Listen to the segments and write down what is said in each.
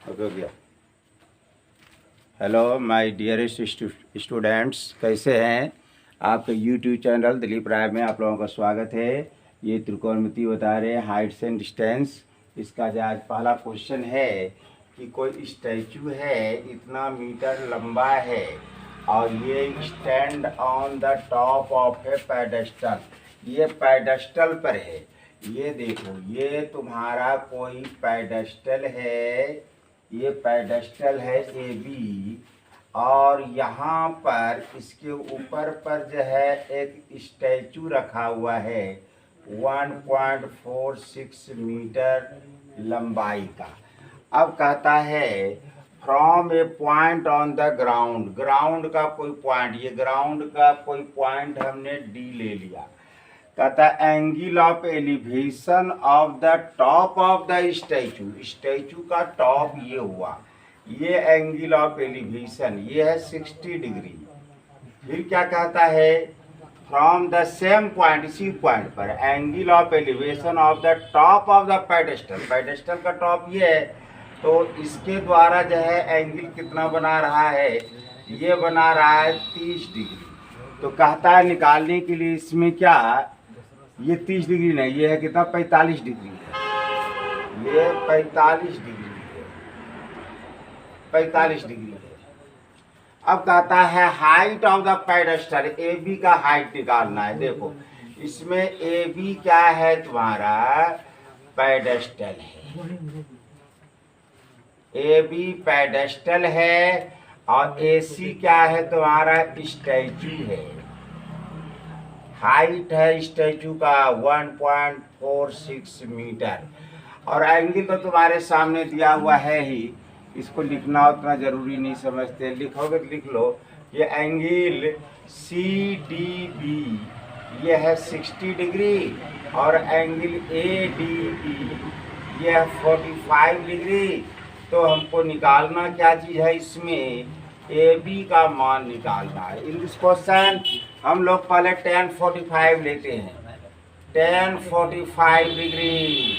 Okay हो गया। Hello my dearest students, कैसे हैं? आपके यूट्यूब चैनल दिलीप राय में आप लोगों का स्वागत है। ये त्रिकोणमिति बता रहे हैं, हाइट्स एंड डिस्टेंस। इसका जो आज पहला क्वेश्चन है कि कोई स्टैचू है, इतना मीटर लंबा है और ये stand on the top of A pedestal. ये पेडेस्टल पर है। ये देखो, ये तुम्हारा कोई पेडेस्टल है, ये पेडेस्टल है ए बी, और यहाँ पर इसके ऊपर पर जो है एक स्टैचू रखा हुआ है 1.46 मीटर लंबाई का। अब कहता है from A point on the ground, ground का कोई पॉइंट, ये ग्राउंड का कोई पॉइंट हमने डी ले लिया। कहता angle of elevation of the top of the statue, statue का टॉप ये हुआ, ये एंगल ऑफ एलिवेशन ये है 60 डिग्री। फिर क्या कहता है फ्रॉम द सेम पॉइंट, इसी पॉइंट पर angle of elevation of the top of the pedestal, pedestal का टॉप ये है, तो इसके द्वारा जो है एंगल कितना बना रहा है, ये बना रहा है 30 डिग्री। तो कहता है निकालने के लिए इसमें क्या, ये 30 डिग्री नहीं, ये है कितना 45 डिग्री है, ये 45 डिग्री है, 45 डिग्री है। अब कहता है height of the pedestal, A B का हाइट निकालना है। देखो इसमें ए बी क्या है, तुम्हारा पेडेस्टल है, ए बी पेडेस्टल है, और ए सी क्या है, तुम्हारा स्टैचू है। हाइट है स्टैचू का 1.46 मीटर, और एंगल तो तुम्हारे सामने दिया हुआ है ही, इसको लिखना उतना जरूरी नहीं समझते, लिखोगे तो लिख लो। ये एंगल सी डी बी ये है 60 डिग्री, और एंगल ए डी बी ये है 45 डिग्री। तो हमको निकालना क्या चीज़ है, इसमें ए बी का मान निकालना है। इन दिस क्वेश्चन हम लोग पहले tan 45 लेते हैं, tan 45 डिग्री,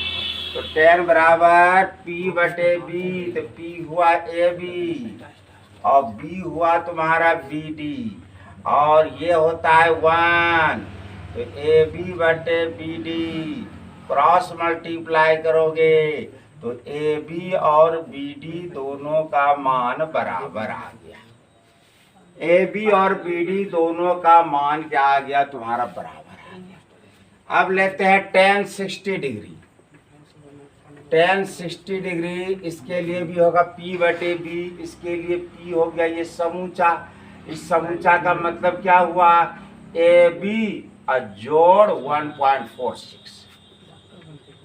तो tan बराबर P बटे B, तो P हुआ ए बी और B हुआ तुम्हारा बी डी, और ये होता है 1, तो ए बी बटे बी डी, क्रॉस मल्टीप्लाई करोगे तो ए बी और बी डी दोनों का मान बराबर आ गया। ए बी और बी डी दोनों का मान क्या आ गया, तुम्हारा बराबर आ गया। अब लेते हैं tan 60 डिग्री, tan 60 डिग्री, इसके लिए भी होगा P बटे B, इसके लिए P हो गया ये समूचा। इस समूचा का मतलब क्या हुआ, ए बी जोड़ 1.46,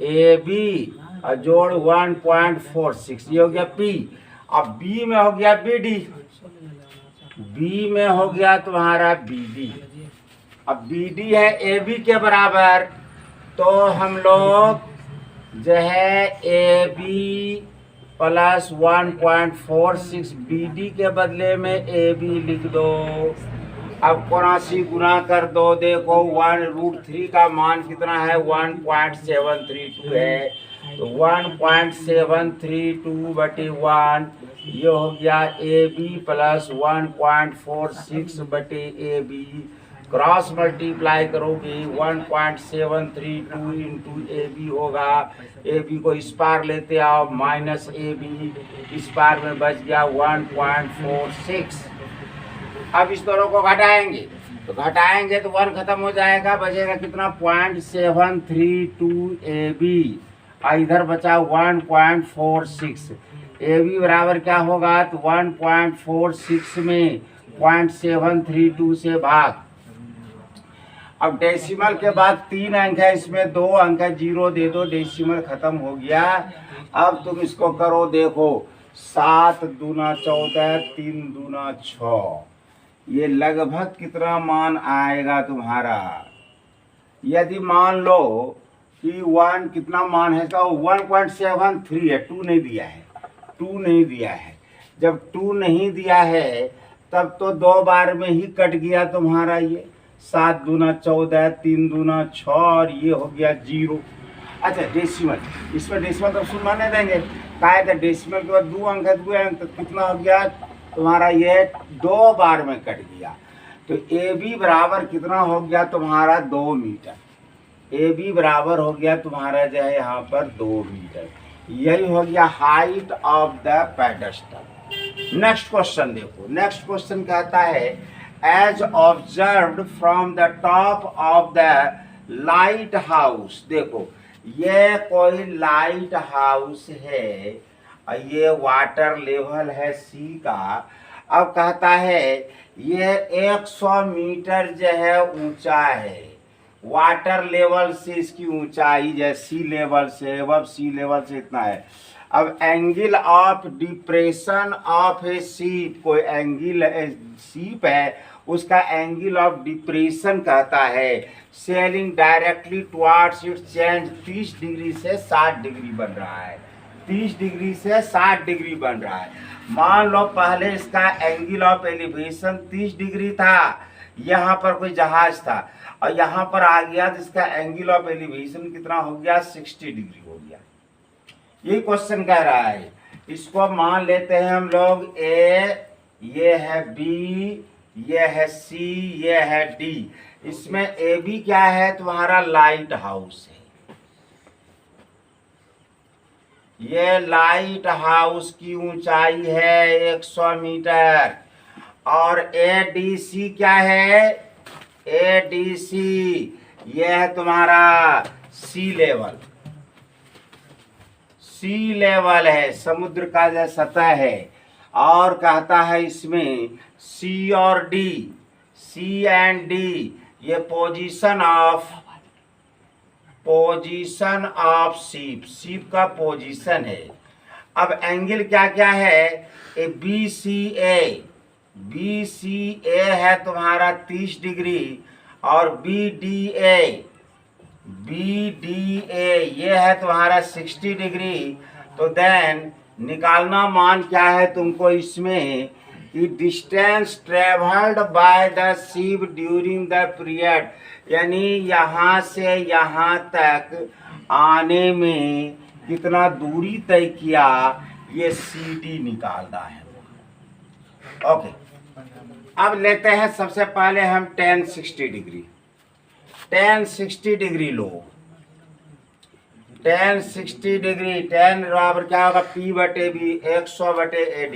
ए बी जोड़ 1.46, ये हो गया P। अब B में हो गया बी डी, बी में हो गया तुम्हारा बी डी। अब बी डी है ए बी के बराबर, तो हम लोग जो है A B plus 1.46 B D के बदले में ए बी लिख दो। अब 84 गुना कर दो, देखो 1√3 का मान कितना है, 1.732 है, तो 1.732 बटे 1, ये हो गया ए बी प्लस 1.46 बटे ए बी, क्रॉस मल्टीप्लाई करोगे 1.732 इंटू ए बी होगा, ए बी को इस पार लेते आओ माइनस ए बी, इस पार में बच गया 1.46। अब इस दोनों को घटाएंगे, तो घटाएंगे तो 1 खत्म हो जाएगा, बचेगा कितना 0.732 ए बी, और इधर बचा 1.46। ए बी बराबर क्या होगा, तो 1.46 में 0.732 से भाग। अब डेसिमल के बाद 3 अंक है, इसमें 2 अंक है, 0 दे दो, डेसिमल खत्म हो गया। अब तुम इसको करो, देखो 7 दूना 14, 3 दूना 6, ये लगभग कितना मान आएगा तुम्हारा। यदि मान लो कि 1 कितना मान है, तो 1.73 है, 2 नहीं दिया है, 2 नहीं दिया है। जब 2 नहीं दिया है तब तो 2 बार में ही कट गया तुम्हारा ये, 7 दूना 14, 3 दूना 6, और ये हो गया 0। अच्छा डेसिमल, इसमें डेसिमल तो शून्य नहीं देंगे, क्या है डेसिमल के बाद 2 अंक है, 2 अंक तो कितना हो गया तुम्हारा, ये 2 बार में कट गया। तो ए बी बराबर कितना हो गया तुम्हारा 2 मीटर, ए बी बराबर हो गया तुम्हारा जो है यहाँ पर 2 मीटर। यही हो गया height of the pedestal. Next question देखो, नेक्स्ट क्वेश्चन कहता है as observed from the top of the light house. देखो ये कोई लाइट हाउस है और ये वाटर लेवल है सी का। अब कहता है ये 100 मीटर जो है ऊंचा है, वाटर लेवल से इसकी ऊंचाई जो सी लेवल से, अब सी लेवल से इतना है। अब एंगल ऑफ डिप्रेशन ऑफ ए सीप, कोई एंगल सीप है उसका एंगल ऑफ डिप्रेशन कहता है selling directly towards it's change 30 degree से 60 डिग्री बन रहा है, 30 डिग्री से 60 डिग्री बन रहा है। मान लो पहले इसका एंगल ऑफ एलिवेशन 30 डिग्री था, यहाँ पर कोई जहाज था और यहाँ पर आ गया तो इसका एंगल ऑफ एलिवेशन कितना हो गया 60 डिग्री हो गया। ये क्वेश्चन कह रहा है। इसको मान लेते हैं हम लोग ए, ये है बी, ये है सी, ये है डी। इसमें ए बी क्या है तुम्हारा लाइट हाउस है, ये लाइट हाउस की ऊंचाई है 100 मीटर। और ए डी सी क्या है, ए डी सी ये है तुम्हारा सी लेवल, सी लेवल है, समुद्र का जो सतह है। और कहता है इसमें सी और डी, सी एंड डी ये पोजीशन ऑफ सीप, सीप का पोजीशन है। अब एंगल क्या क्या है, A B C A, B C ए है तुम्हारा 30 डिग्री और B D A, B D A ये है तुम्हारा 60 डिग्री। तो देन निकालना मान क्या है तुमको इसमें कि distance travelled by the ship during the period, यानी यहाँ से यहाँ तक आने में कितना दूरी तय किया, ये सी डी निकालना है। ओके, अब लेते हैं सबसे पहले हम tan 60 डिग्री, tan 60 डिग्री लो, tan 60 डिग्री, tan बराबर क्या होगा P बटे बी 100 बटे AD,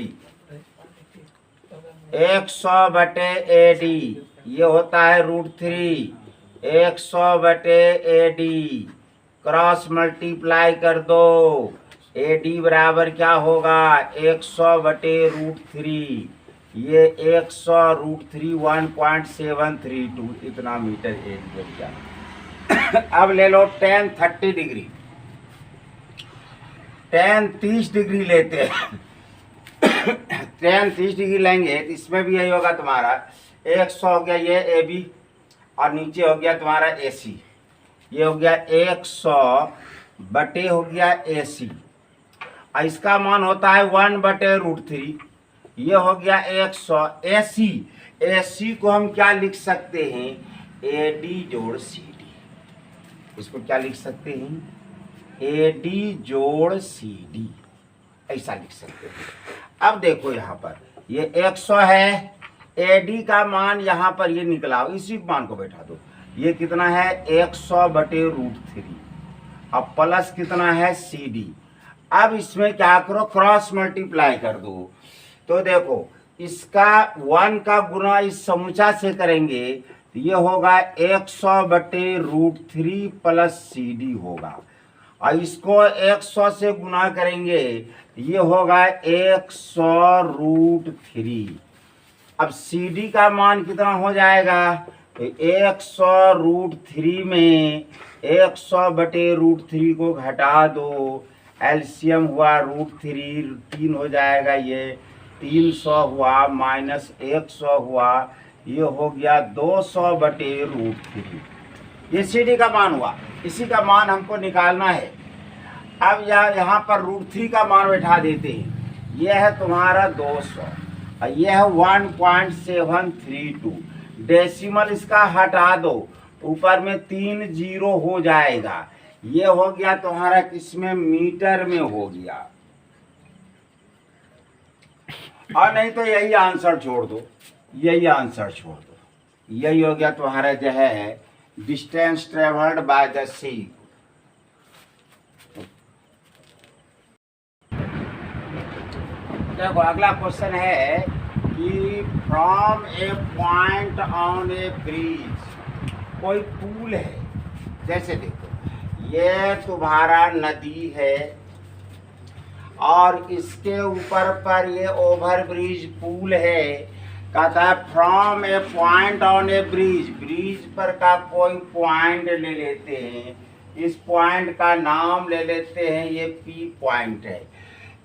100 बटे AD ये होता है √3, 100 बटे AD क्रॉस मल्टीप्लाई कर दो, AD बराबर क्या होगा 100 बटे √3, ये 100 √3 1.732 इतना मीटर एरिया हो गया। अब ले लो tan 30 डिग्री, tan 30 डिग्री लेते हैं tan 30 डिग्री लेंगे तो इसमें भी यही होगा तुम्हारा 100 हो गया ये ए बी और नीचे हो गया तुम्हारा ए सी, ये हो गया 100 बटे हो गया ए सी और इसका मान होता है 1 बटे √3, ये हो गया 100 ए सी, ए सी को हम क्या लिख सकते हैं ए डी जोड़ सी डी, इसको क्या लिख सकते हैं ए डी जोड़ सी डी, ऐसा लिख सकते हैं। अब देखो यहाँ पर ये 100 है, ए डी का मान यहाँ पर ये निकला, इसी मान को बैठा दो, ये कितना है 100 बटे √3 अब प्लस कितना है सी डी। अब इसमें क्या करो क्रॉस मल्टीप्लाई कर दो, तो देखो इसका 1 का गुना इस समूचा से करेंगे तो ये होगा 100 बटे √3 प्लस सी डी होगा, और इसको 100 से गुना करेंगे ये होगा 100 √3। अब सी डी का मान कितना हो जाएगा तो 100 √3 में 100 बटे √3 को घटा दो, एलसीएम हुआ √3 3 हो जाएगा, ये 300 हुआ माइनस 100 हुआ, ये हो गया 200 बटे √3, ये सी डी का मान हुआ। इसी का मान हमको निकालना है। अब यहाँ पर √3 का मान बैठा देते हैं, ये है तुम्हारा 200 और ये है 1.732, डेसिमल इसका हटा दो, ऊपर में 3 जीरो हो जाएगा, ये हो गया तुम्हारा किसमें, मीटर में हो गया, और नहीं तो यही आंसर छोड़ दो, यही आंसर छोड़ दो, यही हो गया तुम्हारा जो है डिस्टेंस ट्रेवल्ड बाय द सी। देखो अगला क्वेश्चन है कि from A point on A bridge, कोई पुल है, जैसे देखो ये तुम्हारा नदी है और इसके ऊपर पर ये ओवर ब्रिज पुल है। कहता है from A point on A bridge, bridge पर का कोई पॉइंट ले लेते हैं, इस पॉइंट का नाम ले लेते हैं, ये पी पॉइंट है।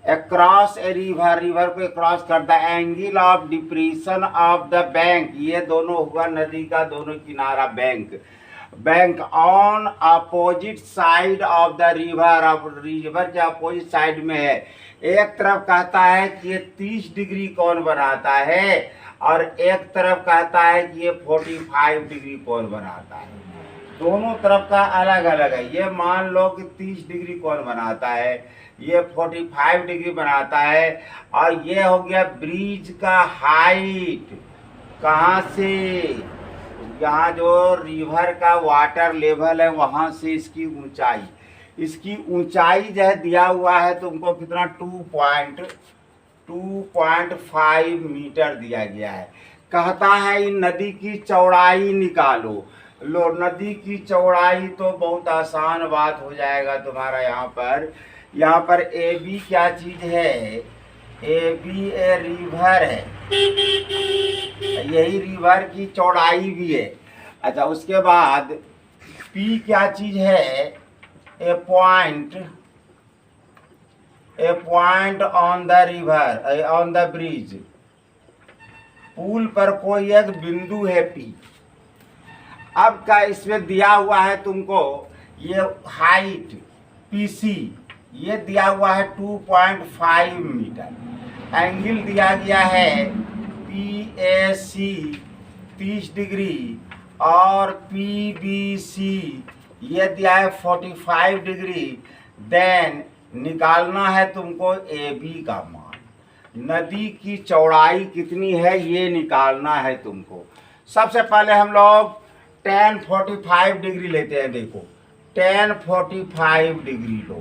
अक्रॉस ए रिवर, रिवर को क्रॉस करता है, angle of depression of the bank, ये दोनों हुआ नदी का दोनों किनारा bank, bank on opposite side of the river, अब रिवर के अपोजिट साइड में है। एक तरफ कहता है कि ये 30 डिग्री कोण बनाता है और एक तरफ कहता है कि ये 45 डिग्री कोण बनाता है, दोनों तरफ का अलग अलग है। ये मान लो कि 30 डिग्री कोण बनाता है, ये 45 डिग्री बनाता है, और ये हो गया ब्रिज का हाइट, कहाँ से, यहाँ जो रिवर का वाटर लेवल है वहाँ से इसकी ऊंचाई, इसकी ऊंचाई जो है दिया हुआ है तुमको कितना, 2.5 मीटर दिया गया है। कहता है इन नदी की चौड़ाई निकालो, लो नदी की चौड़ाई तो बहुत आसान बात हो जाएगा तुम्हारा। यहाँ पर ए बी क्या चीज है, ए बी ए रिवर है, यही रिवर की चौड़ाई भी है। अच्छा उसके बाद पी क्या चीज है, a point on the river, on the bridge, पुल पर कोई एक बिंदु है पी। अब का इसमें दिया हुआ है तुमको ये हाइट पीसी, ये दिया हुआ है 2.5 मीटर, एंगल दिया गया है PAC 30 डिग्री और PBC ये दिया है 45 डिग्री। देन निकालना है तुमको AB का मान, नदी की चौड़ाई कितनी है ये निकालना है तुमको। सबसे पहले हम लोग tan 45 डिग्री लेते हैं, देखो tan 45 डिग्री लो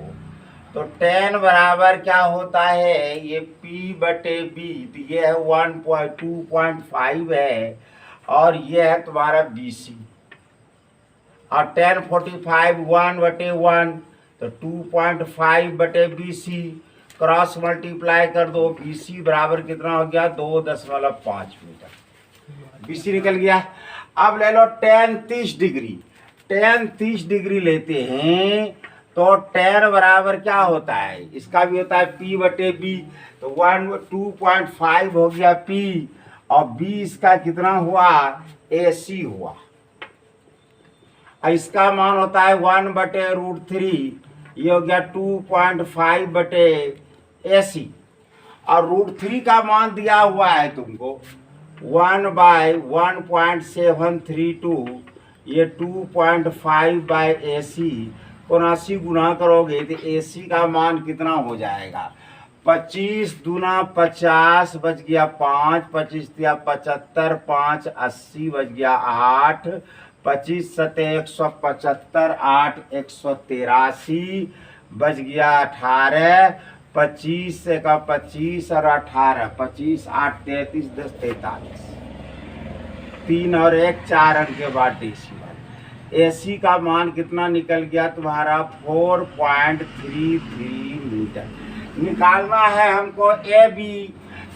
तो tan बराबर क्या होता है, ये P/B, ये है 2.5 है और ये है तुम्हारा BC, और tan 45 1/1 तो 2.5/BC, क्रॉस मल्टीप्लाई कर दो, BC बराबर कितना हो गया 2.5 मीटर, BC निकल गया। अब ले लो tan 30 डिग्री, tan 30 डिग्री लेते हैं तो tan बराबर क्या होता है, इसका भी होता है P/B, तो 2.5 हो गया P और B इसका कितना हुआ, AC हुआ, इसका मान होता है 1/√3, ये हो गया 2.5/AC, और √3 का मान दिया हुआ है तुमको 1/1.732, ये 2.5/AC, 79 गुना करोगे तो AC का मान कितना हो जाएगा, 25 दूना 50 बच गया 5, 25 दिया 75, 5 80 बच गया 8, 25 सते 175, 8 183 बच गया 18, 25 से का 25 और 18, 25 8 33 10 43, 3 और 1 4 अंक के बाद DC AC का मान कितना निकल गया तुम्हारा 4.33 मीटर। निकालना है हमको AB,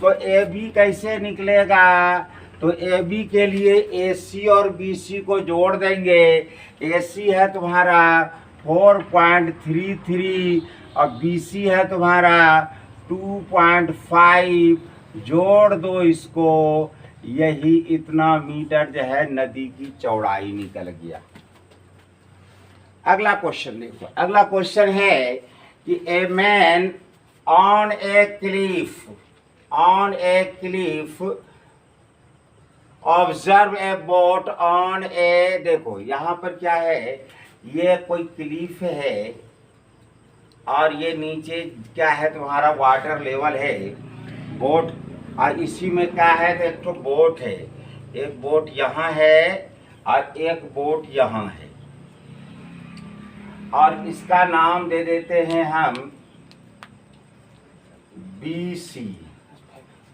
तो AB कैसे निकलेगा, तो AB के लिए AC और BC को जोड़ देंगे, AC है तुम्हारा 4.33 और BC है तुम्हारा 2.5, जोड़ दो इसको, यही इतना मीटर जो है नदी की चौड़ाई निकल गया। अगला क्वेश्चन देखो, अगला क्वेश्चन है कि a man on a cliff observe a boat on a, देखो यहाँ पर क्या है ये कोई क्लिफ है और ये नीचे क्या है तुम्हारा वाटर लेवल है, बोट, और इसी में क्या है तो एक तो बोट है, एक बोट यहाँ है और एक बोट यहाँ है, और इसका नाम दे देते हैं हम BC।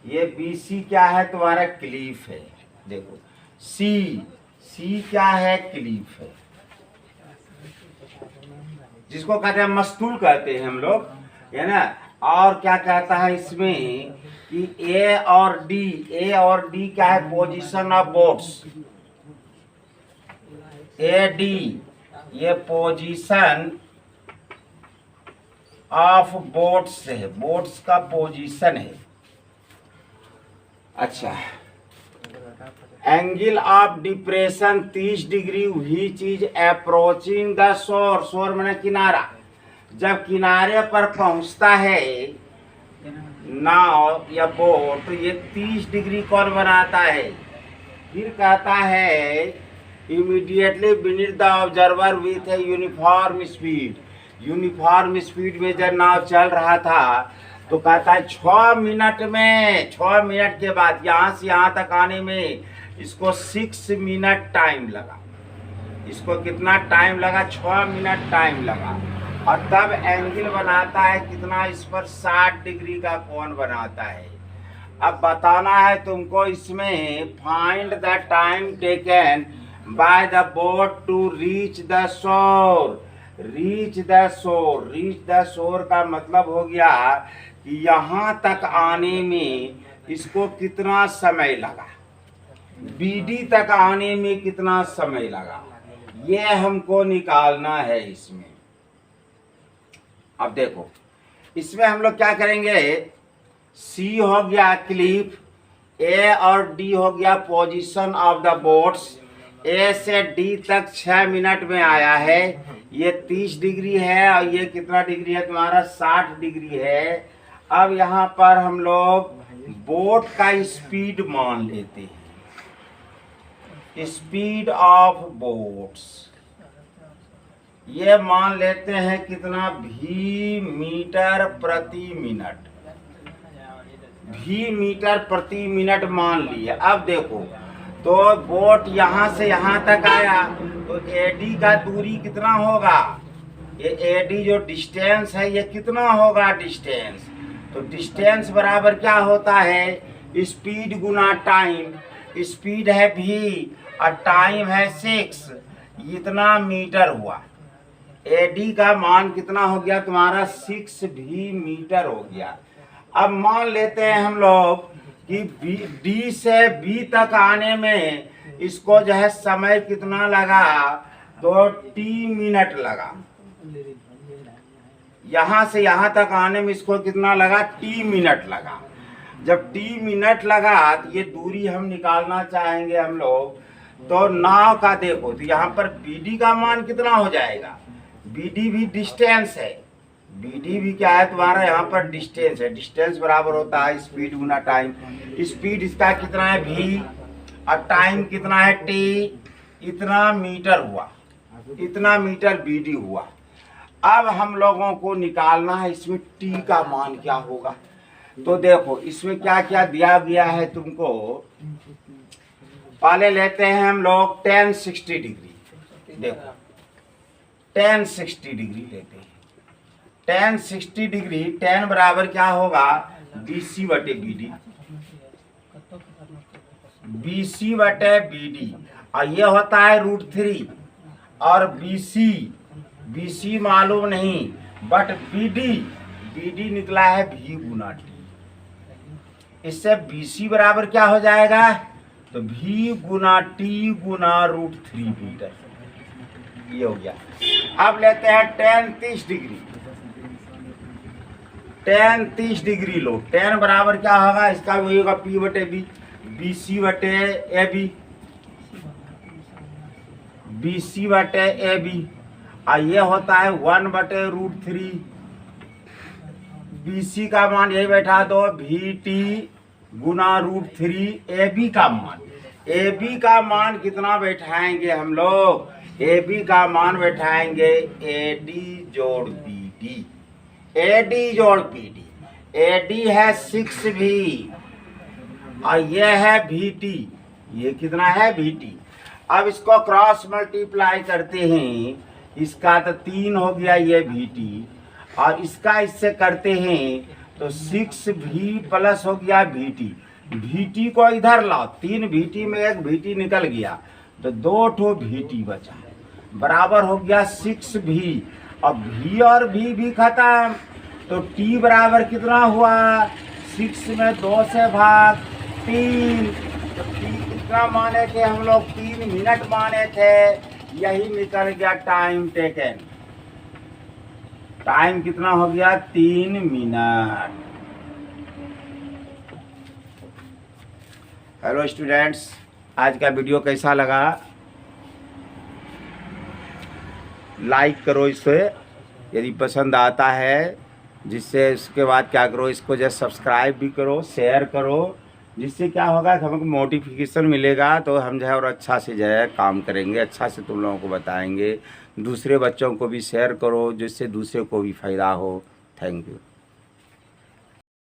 ये BC क्या है तुम्हारा क्लीफ है। देखो C क्या है, क्लीफ है, जिसको कहते हैं मस्तूल कहते हैं हम लोग, है ना। और क्या कहता है इसमें कि A और D क्या है, पोजीशन ऑफ बोट्स, AD ये पोजीशन ऑफ बोट्स है, बोट्स का पोजीशन है। अच्छा, angle of depression 30 degree which is approaching the shore, शोर माने किनारा, जब किनारे पर पहुंचता है नाव या बोट तो ये 30 डिग्री कौन बनाता है। फिर कहता है immediately beneath the observer with a uniform speed, uniform speed में जब नाव चल रहा था तो कहता है 6 मिनट में, 6 मिनट के बाद यहाँ से यहाँ तक आने में इसको 6 मिनट टाइम लगा। इसको कितना टाइम लगा, 6 मिनट टाइम लगा। और तब एंगल बनाता है कितना, इस पर 60 डिग्री का कोण बनाता है। अब बताना है तुमको इसमें, find the time taken by the boat to reach the shore. Reach the shore, reach the shore का मतलब हो गया कि यहाँ तक आने में इसको कितना समय लगा, BD तक आने में कितना समय लगा, ये हमको निकालना है इसमें। अब देखो इसमें हम लोग क्या करेंगे, C हो गया क्लिफ, A और D हो गया position of the boats. A से D तक 6 मिनट में आया है, ये 30 डिग्री है और ये कितना डिग्री है तुम्हारा, 60 डिग्री है। अब यहाँ पर हम लोग बोट का स्पीड मान लेते हैं, स्पीड ऑफ बोट्स ये मान लेते हैं कितना, V मीटर प्रति मिनट, V मीटर प्रति मिनट मान लिए। अब देखो तो बोट यहाँ से यहाँ तक आया तो AD का दूरी कितना होगा, ये AD जो डिस्टेंस है ये कितना होगा डिस्टेंस, तो डिस्टेंस बराबर क्या होता है, स्पीड गुना टाइम। स्पीड है V और टाइम है 6, इतना मीटर हुआ। AD का मान कितना हो गया तुम्हारा, 6V मीटर हो गया। अब मान लेते हैं हम लोग कि D से B तक आने में इसको जो है समय कितना लगा, तो T मिनट लगा। यहाँ से यहाँ तक आने में इसको कितना लगा, T मिनट लगा। जब T मिनट लगा तो ये दूरी हम निकालना चाहेंगे हम लोग, तो नाव का देखो तो यहाँ पर BD का मान कितना हो जाएगा, BD भी डिस्टेंस है, BD भी क्या है तुम्हारा यहाँ पर डिस्टेंस है। डिस्टेंस बराबर होता है स्पीड गुना टाइम। स्पीड इसका कितना है V और टाइम कितना है T, इतना मीटर हुआ, इतना मीटर BD हुआ। अब हम लोगों को निकालना है इसमें T का मान क्या होगा। तो देखो इसमें क्या क्या दिया गया है तुमको, पहले लेते हैं हम लोग 1060 डिग्री। देखो 1060 डिग्री लेते हैं, 1060 डिग्री, 10 बराबर क्या होगा, BC बटे BD, BC बटे BD, और ये होता है √3, और BC मालूम नहीं, बट BD निकला है V गुना T। इससे BC बराबर क्या हो जाएगा, तो V गुना T गुना √3 मीटर, ये हो गया। अब लेते हैं 1030 डिग्री, 1030 डिग्री लो, 10 बराबर क्या होगा, इसका वही होगा P बटे B, BC बटे AB, BC बटे AB, और ये होता है 1 बटे √3। BC का मान यही बैठा दो, VT गुना √3। AB का मान, AB का मान कितना बैठाएंगे हम लोग, ए बी का मान बैठाएंगे ए डी जोड़ बी डी, ए डी जोड़ पी डी। ए डी है 6V और ये है VT, ये कितना है VT। अब इसको क्रॉस मल्टीप्लाई करते हैं, इसका तो 3 हो गया ये VT और इसका इससे करते हैं तो 6V प्लस हो गया VT। VT को इधर लाओ, 3 VT में एक VT निकल गया तो 2 ठो VT बचा, बराबर हो गया 6V। अब V और V भी खत्म तो T बराबर कितना हुआ, 6 में 2 से भाग 3। तो T कितना माने थे हम लोग, 3 मिनट माने थे, यही निकल गया टाइम टेकन। टाइम कितना हो गया, 3 मिनट। हेलो स्टूडेंट्स, आज का वीडियो कैसा लगा लाइक करो इसे यदि पसंद आता है, जिससे उसके बाद क्या करो, इसको जो सब्सक्राइब भी करो, शेयर करो, जिससे क्या होगा कि हमको नोटिफिकेशन मिलेगा तो हम जो है और अच्छा से जो है काम करेंगे, अच्छा से तुम लोगों को बताएंगे। दूसरे बच्चों को भी शेयर करो जिससे दूसरे को भी फ़ायदा हो। Thank you.